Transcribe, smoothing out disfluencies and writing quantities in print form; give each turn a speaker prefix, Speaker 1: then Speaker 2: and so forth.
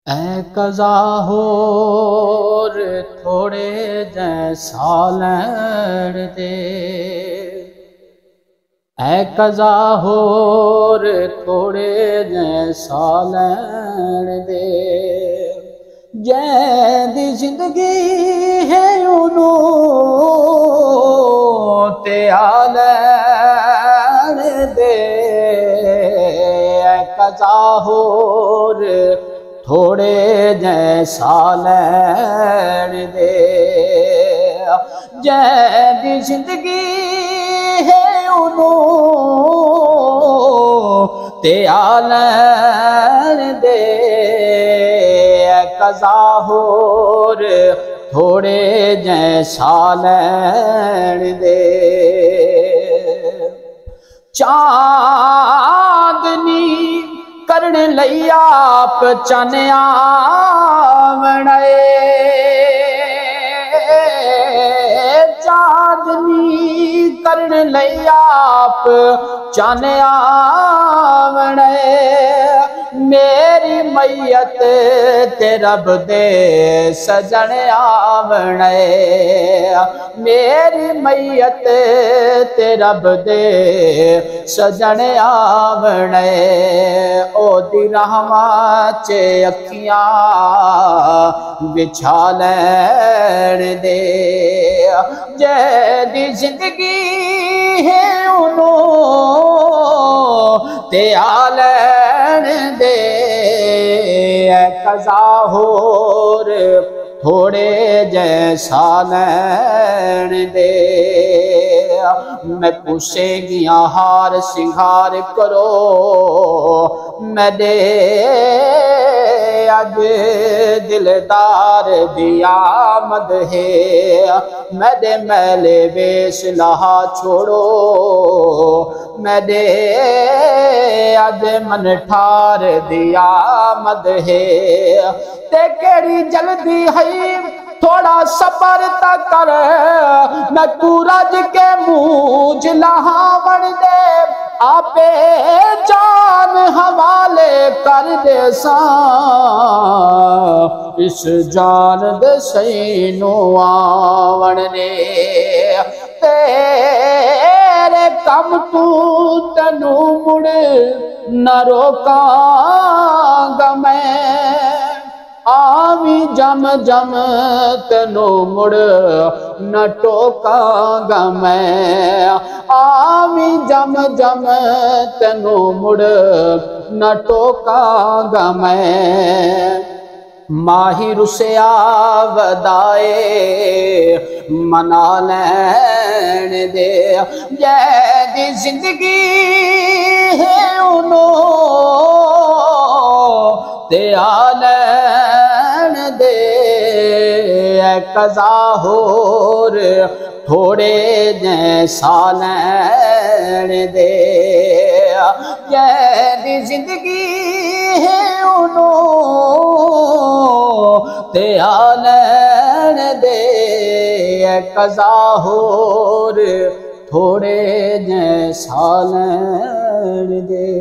Speaker 1: ऐ कज़ा होर थोड़े जैसा लैण दे, ऐ कज़ा होर थोड़े जैसा लैण दे। जैंदी जिंदगी है उन्हों ते आ लैण दे। ऐ कज़ा होर थोड़े जैसा लैण दे। जैंदी जिंदगी है उन्हों ते आ लैण दे। कज़ा होर थोड़े जैसा लैण दे। चांदनी करन लई आप चन आवणे। चांदनी करन लई आप चन आवणे। मेरी मैयत ते रब दे सजण आवणे। मेरी मैयत ते रब दे सजण आवणे। ओदी रहमत च अखियां बिछा लैण दे। जैंदी जिंदगी है उन्हों ते आ लैण दे। कज़ा होर थोड़े जैसा लैण दे। मैं पूछेगियां हार सिंगार करो मेरे अज दिलदार दी आमद है। मेरे मैले वेश लहा छोड़ो मेरे अज मन ठार दी आमद है। ते केड़ी जल्दी है थोड़ा सबर तक कर। मैं सूरज के मूंज लहावण दे। आपे जान हवाले कर दे सा। इस जान दे सैनू आवण दे। तेरे कम तू तनू मुड़ न रोकांगा मैं। आवी जम जम तेनू मुड़ न टोकांगा मैं। आवी जम जम तेनू मुड़ न टोकांगा मैं। माही रुसिया वदाए मना लैण दे। जैंदी जिंदगी है उन्हों ते आ लैण दे। कज़ा होर थोड़े जैसा लैण दे। जैंदी जिंदगी है उन्हों ते आ लैण दे। कज़ा होर थोड़े जैसा लैण दे।